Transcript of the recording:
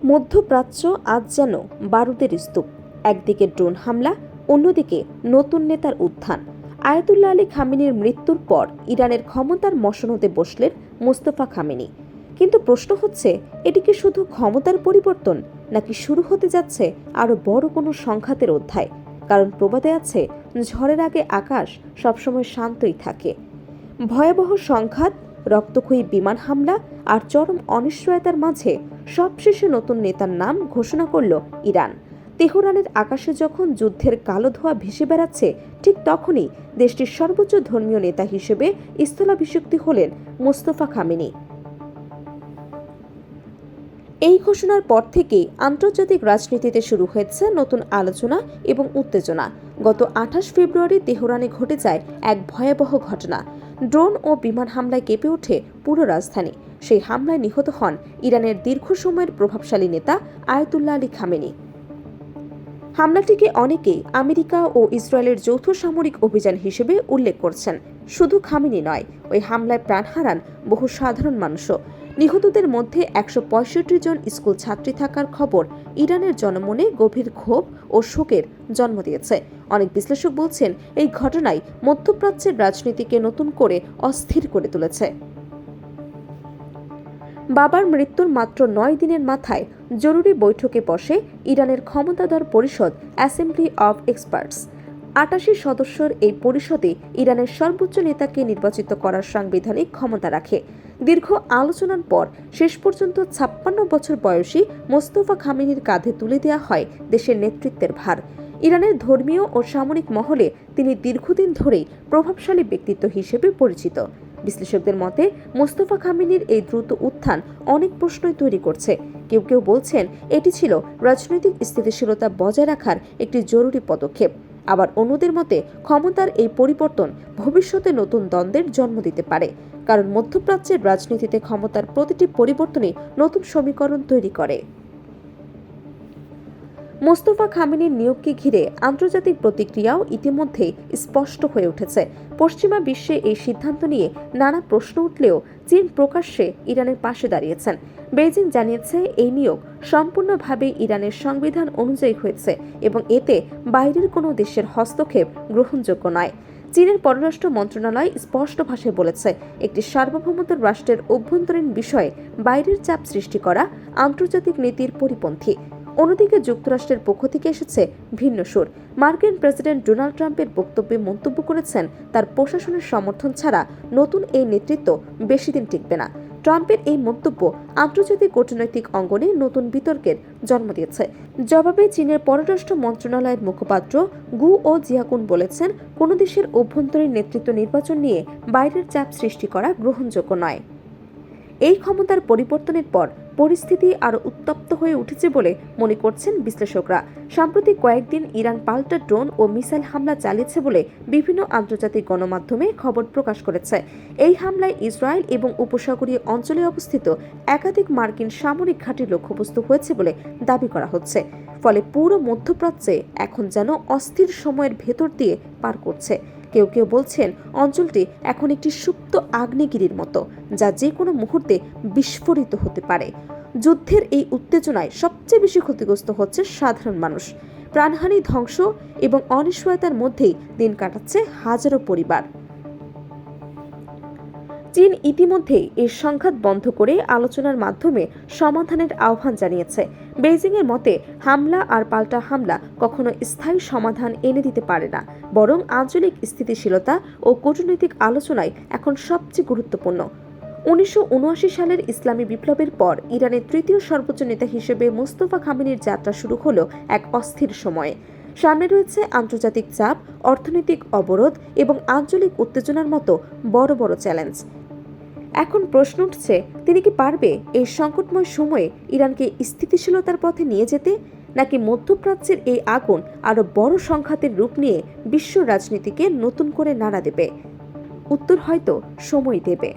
মধ্যপ্রাচ্য আজ যেন বারুদের স্তূপ। একদিকে ড্রোন হামলা, অন্যদিকে নতুন নেতার উত্থান। আয়াতুল্লাহ আলী খামেনির মৃত্যুর পর ইরানের ক্ষমতার মসনদে বসলেন মোস্তফা খামেনি। কিন্তু প্রশ্ন হচ্ছে, এটি কি শুধু ক্ষমতার পরিবর্তন, নাকি শুরু হতে যাচ্ছে আরও বড় কোনো সংঘাতের অধ্যায়? কারণ প্রবাদে আছে, ঝড়ের আগে আকাশ সবসময় শান্তই থাকে। ভয়াবহ সংঘাত, রক্তক্ষয়ী বিমান হামলা আর চরম অনিশ্চয়তার মাঝে সবশেষে নতুন নেতার নাম ঘোষণা করল ইরান। তেহরানের আকাশে যখন যুদ্ধের কালো ধোঁয়া ভেসে বেড়াচ্ছে, ঠিক তখনই দেশটির সর্বোচ্চ ধর্মীয় নেতা হিসেবে স্থলাভিষিক্ত হলেন মোস্তফা খামেনি। এই ঘোষণার পর থেকেই আন্তর্জাতিক রাজনীতিতে শুরু হয়েছে নতুন আলোচনা এবং উত্তেজনা। গত 28 ফেব্রুয়ারি তেহরানে ঘটে যায় এক ভয়াবহ ঘটনা। ড্রোন ও বিমান হামলায় কেঁপে ওঠে পুরো রাজধানী। সেই হামলায় নিহত হন ইরানের দীর্ঘ সময়ের প্রভাবশালী নেতা আয়াতুল্লাহ আলী খামেনি। হামলাটিকে অনেকেই আমেরিকা ও ইসরায়েলের যৌথ সামরিক অভিযান হিসেবে উল্লেখ করছেন। শুধু খামেনি নয়, ওই হামলায় প্রাণ হারান বহু সাধারণ মানুষও। নিহতদের মধ্যে 165 জন স্কুল ছাত্রী থাকার খবর ইরানের জনমনে গভীর ক্ষোভ ও শোকের জন্ম দিয়েছে। অনেক বিশ্লেষক বলছেন, এই ঘটনাই মধ্যপ্রাচ্যের রাজনীতিকে নতুন করে অস্থির করে তুলেছে। বাবার মৃত্যুর মাত্র 9 দিনের মাথায় জরুরি বৈঠকে বসে ইরানের ক্ষমতাধর পরিষদ অ্যাসেম্বলি অব এক্সপার্টস। 88 সদস্যের এই পরিষদে ইরানের সর্বোচ্চ নেতাকে নির্বাচিত করার সাংবিধানিক ক্ষমতা রাখে। দীর্ঘ আলোচনার পর শেষ পর্যন্ত 56 বছর বয়সী মোস্তফা খামেনির কাঁধে তুলে দেওয়া হয় দেশের নেতৃত্বের ভার। ইরানের ধর্মীয় ও সামরিক মহলে তিনি দীর্ঘদিন ধরেই প্রভাবশালী ব্যক্তিত্ব হিসেবে পরিচিত। বিশ্লেষকদের মতে, মোস্তফা খামেনির এই দ্রুত উত্থান অনেক প্রশ্নই তৈরি করছে। কেউ কেউ বলছেন, এটি ছিল রাজনৈতিক স্থিতিশীলতা বজায় রাখার একটি জরুরি পদক্ষেপ। আবার অন্যদের মতে, ক্ষমতার এই পরিবর্তন ভবিষ্যতে নতুন দ্বন্দ্বের জন্ম দিতে পারে। কারণ মধ্যপ্রাচ্যের রাজনীতিতে ক্ষমতার প্রতিটি পরিবর্তনই নতুন সমীকরণ তৈরি করে। মোস্তফা খামেনির নিয়োগকে ঘিরে আন্তর্জাতিক প্রতিক্রিয়াও ইতিমধ্যে স্পষ্ট হয়ে উঠেছে। পশ্চিমা বিশ্বে এই সিদ্ধান্ত নিয়ে নানা প্রশ্ন উঠলেও চীন প্রকাশ্যে ইরানের পাশে দাঁড়িয়েছেন। বেইজিং জানিয়েছে, এই নিয়োগ সম্পূর্ণভাবে ইরানের সংবিধান অনুযায়ী হয়েছে এবং এতে বাইরের কোনো দেশের হস্তক্ষেপ গ্রহণযোগ্য নয়। চীনের পররাষ্ট্র মন্ত্রণালয় স্পষ্ট ভাষায় বলেছে, একটি সার্বভৌমত্ব রাষ্ট্রের অভ্যন্তরীণ বিষয়ে বাইরের চাপ সৃষ্টি করা আন্তর্জাতিক নীতির পরিপন্থী। অন্যদিকে যুক্তরাষ্ট্রের পক্ষ থেকে এসেছে ভিন্ন সুর। মার্কিন প্রেসিডেন্ট ডোনাল্ড ট্রাম্পের বক্তব্যে মন্তব্য করেছেন, তার প্রশাসনের সমর্থন ছাড়া নতুন এই নেতৃত্ব বেশি দিন টিকবে না। ট্রাম্পের এই মন্তব্য আন্তর্জাতিক কূটনৈতিক অঙ্গনে নতুন বিতর্কের জন্ম দিয়েছে। জবাবে চীনের পররাষ্ট্র মন্ত্রণালয়ের মুখপাত্র গু ও জিয়াকুন বলেছেন, কোনো দেশের অভ্যন্তরীণ নেতৃত্ব নির্বাচন নিয়ে বাইরের চাপ সৃষ্টি করা গ্রহণযোগ্য নয়। এই ক্ষমতার পরিবর্তনের পর পরিস্থিতি আরও উত্তপ্ত হয়ে উঠেছে বলে মনে করছেন বিশ্লেষকরা। সাম্প্রতিক কয়েকদিন ইরান পাল্টা ড্রোন ও মিসাইল হামলা চালিয়েছে বলে বিভিন্ন আন্তর্জাতিক গণমাধ্যমে খবর প্রকাশ করেছে। এই হামলায় ইসরায়েল এবং উপসাগরীয় অঞ্চলে অবস্থিত একাধিক মার্কিন সামরিক ঘাঁটি লক্ষ্যবস্তু হয়েছে বলে দাবি করা হচ্ছে। ফলে পুরো মধ্যপ্রাচ্যে এখন যেন অস্থির সময়ের ভেতর দিয়ে পার করছে। কেউ কেউ বলছেন, অঞ্চলটি এখন একটি সুপ্ত আগ্নেয়গিরির মতো, যা যে কোনো মুহূর্তে বিস্ফোরিত হতে পারে। যুদ্ধের এই উত্তেজনায় সবচেয়ে বেশি ক্ষতিগ্রস্ত হচ্ছে সাধারণ মানুষ। প্রাণহানি, ধ্বংস এবং অনিশ্চয়তার মধ্যেই দিন কাটাচ্ছে হাজারো পরিবার। চীন ইতিমধ্যেই এই সংঘাত বন্ধ করে আলোচনার মাধ্যমে সমাধানের আহ্বান জানিয়েছে। বেইজিংয়ের মতে, হামলা আর পাল্টা হামলা কখনো স্থায়ী সমাধান এনে দিতে পারে না, বরং আঞ্চলিক স্থিতিশীলতা ও কূটনৈতিক আলোচনায় এখন সবচেয়ে গুরুত্বপূর্ণ। 1979 সালের ইসলামী বিপ্লবের পর ইরানের তৃতীয় সর্বোচ্চ নেতা হিসেবে মোস্তফা খামেনির যাত্রা শুরু হলো এক অস্থির সময়ে। সামনে রয়েছে আন্তর্জাতিক চাপ, অর্থনৈতিক অবরোধ এবং আঞ্চলিক উত্তেজনার মতো বড় বড় চ্যালেঞ্জ। এখন প্রশ্ন উঠছে, তিনি কি পারবে এই সংকটময় সময়ে ইরানকে স্থিতিশীলতার পথে নিয়ে যেতে, নাকি মধ্যপ্রাচ্যের এই আগুন আরও বড় সংঘাতের রূপ নিয়ে বিশ্ব রাজনীতিকে নতুন করে নাড়া দেবে? উত্তর হয়তো সময় দেবে।